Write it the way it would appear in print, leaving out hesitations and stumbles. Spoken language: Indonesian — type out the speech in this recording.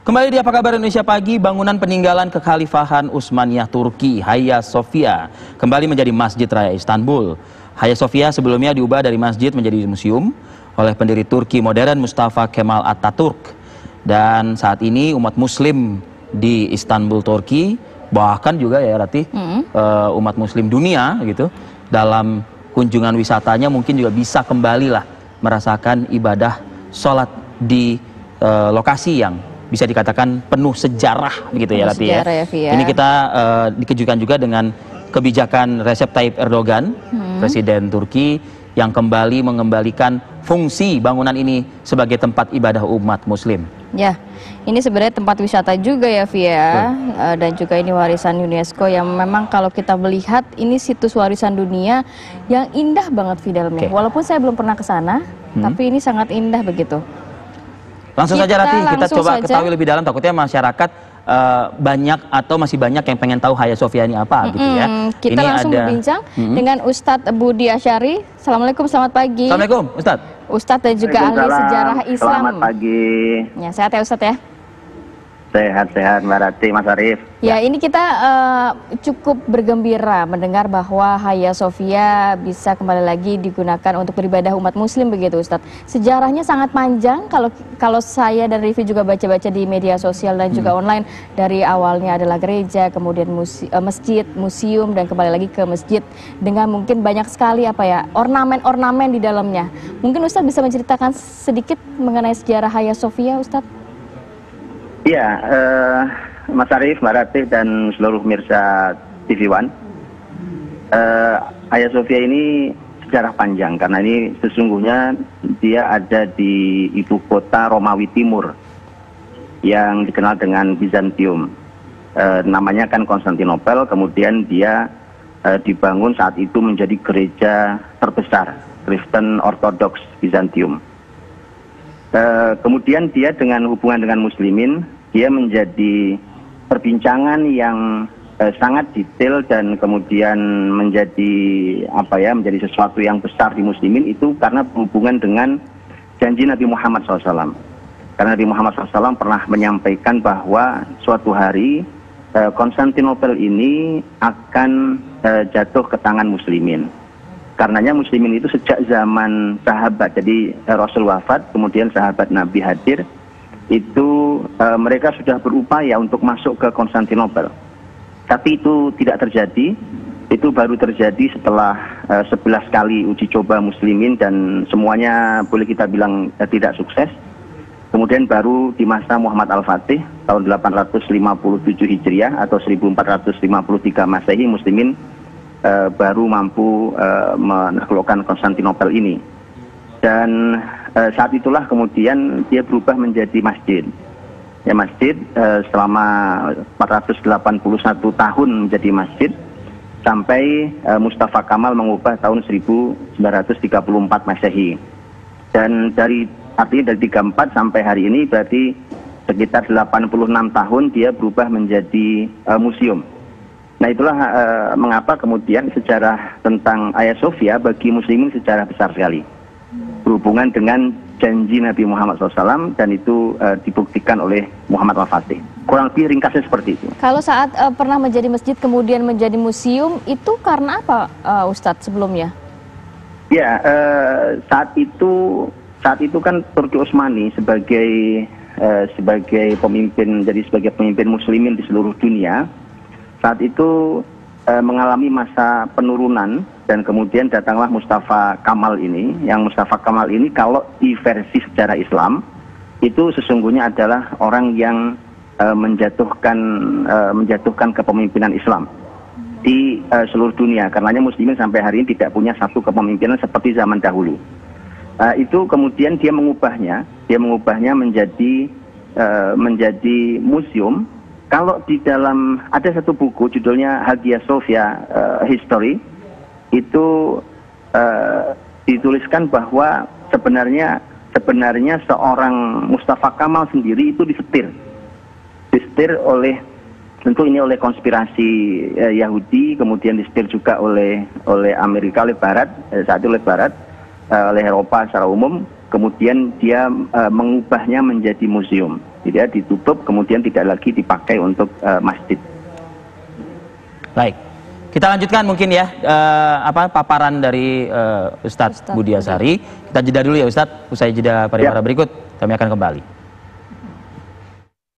Kembali di Apa Kabar Indonesia Pagi, bangunan peninggalan kekhalifahan Utsmaniyah Turki, Hagia Sophia, kembali menjadi Masjid Raya Istanbul. Hagia Sophia sebelumnya diubah dari masjid menjadi museum oleh pendiri Turki modern Mustafa Kemal Atatürk. Dan saat ini umat muslim di Istanbul, Turki, bahkan juga ya Rati, umat muslim dunia gitu, dalam kunjungan wisatanya mungkin juga bisa kembali lah merasakan ibadah sholat di lokasi yang bisa dikatakan penuh sejarah begitu ya Rati ya. Ini kita dikejutkan juga dengan kebijakan Recep Tayyip Erdogan, Presiden Turki, yang kembali mengembalikan fungsi bangunan ini sebagai tempat ibadah umat muslim. Ya, ini sebenarnya tempat wisata juga ya Via, dan juga ini warisan UNESCO yang memang kalau kita melihat ini situs warisan dunia yang indah banget di dalamnya. Walaupun saya belum pernah ke sana, tapi ini sangat indah begitu. Langsung saja Rati, kita coba ketahui lebih dalam, takutnya masyarakat banyak atau masih banyak yang pengen tahu Hagia Sophia ini apa gitu ya. Kita ini langsung berbincang dengan Ustadz Budi Asyari. Assalamualaikum, selamat pagi. Assalamualaikum Ustadz. Ustadz dan juga ahli sejarah Islam. Selamat pagi. Ya, sehat ya Ustadz ya? Sehat-sehat Mbak Rati, Mas Arief. Ya, ini kita cukup bergembira mendengar bahwa Hagia Sophia bisa kembali lagi digunakan untuk beribadah umat muslim begitu Ustadz. Sejarahnya sangat panjang, kalau saya dan Rivi juga baca-baca di media sosial dan juga online. Dari awalnya adalah gereja, kemudian masjid, museum, dan kembali lagi ke masjid dengan mungkin banyak sekali ornamen-ornamen di dalamnya. Mungkin Ustadz bisa menceritakan sedikit mengenai sejarah Hagia Sophia Ustadz? Iya, Mas Arief, Mbak Ratih, dan seluruh pemirsa TV One. Hagia Sophia ini sejarah panjang karena ini sesungguhnya dia ada di ibu kota Romawi Timur yang dikenal dengan Bizantium. Namanya kan Konstantinopel, kemudian dia dibangun saat itu menjadi gereja terbesar Kristen Ortodoks Bizantium. Kemudian dia dengan hubungan dengan muslimin, dia menjadi perbincangan yang sangat detail dan kemudian menjadi menjadi sesuatu yang besar di muslimin itu karena berhubungan dengan janji Nabi Muhammad SAW. Karena Nabi Muhammad SAW pernah menyampaikan bahwa suatu hari Konstantinopel ini akan jatuh ke tangan muslimin. Karenanya muslimin itu sejak zaman sahabat, jadi Rasul wafat, kemudian sahabat Nabi hadir, itu mereka sudah berupaya untuk masuk ke Konstantinopel. Tapi itu tidak terjadi, itu baru terjadi setelah 11 kali uji coba muslimin dan semuanya boleh kita bilang tidak sukses. Kemudian baru di masa Muhammad Al-Fatih tahun 857 Hijriah atau 1453 Masehi muslimin baru mampu menaklukkan Konstantinopel ini. Dan saat itulah kemudian dia berubah menjadi masjid. Ya, masjid selama 481 tahun menjadi masjid sampai Mustafa Kamal mengubah tahun 1934 Masehi. Dan artinya dari 34 sampai hari ini berarti sekitar 86 tahun dia berubah menjadi museum. Nah, itulah mengapa kemudian sejarah tentang Hagia Sophia bagi muslimin sejarah besar sekali. Berhubungan dengan janji Nabi Muhammad SAW dan itu dibuktikan oleh Muhammad Al-Fatih. Kurang lebih ringkasnya seperti itu. Kalau saat pernah menjadi masjid kemudian menjadi museum, itu karena apa Ustadz sebelumnya? Ya, saat itu kan Turki Utsmani sebagai pemimpin, jadi sebagai pemimpin muslimin di seluruh dunia, saat itu mengalami masa penurunan dan kemudian datanglah Mustafa Kamal ini. Yang Mustafa Kamal ini kalau di versi sejarah Islam itu sesungguhnya adalah orang yang menjatuhkan kepemimpinan Islam di seluruh dunia. Karenanya muslimin sampai hari ini tidak punya satu kepemimpinan seperti zaman dahulu. Itu kemudian dia mengubahnya menjadi museum. Kalau di dalam ada satu buku judulnya Hagia Sophia History, itu dituliskan bahwa sebenarnya seorang Mustafa Kamal sendiri itu disetir oleh, tentu ini oleh konspirasi Yahudi, kemudian disetir juga oleh Amerika, oleh Barat, saat itu oleh Barat, oleh Eropa secara umum, kemudian dia mengubahnya menjadi museum. tidak ditutup kemudian tidak lagi dipakai untuk masjid. Baik, kita lanjutkan mungkin ya paparan dari Ustadz Budi Asari. Kita jeda dulu ya Ustadz, usai jeda pariwara berikut kami akan kembali.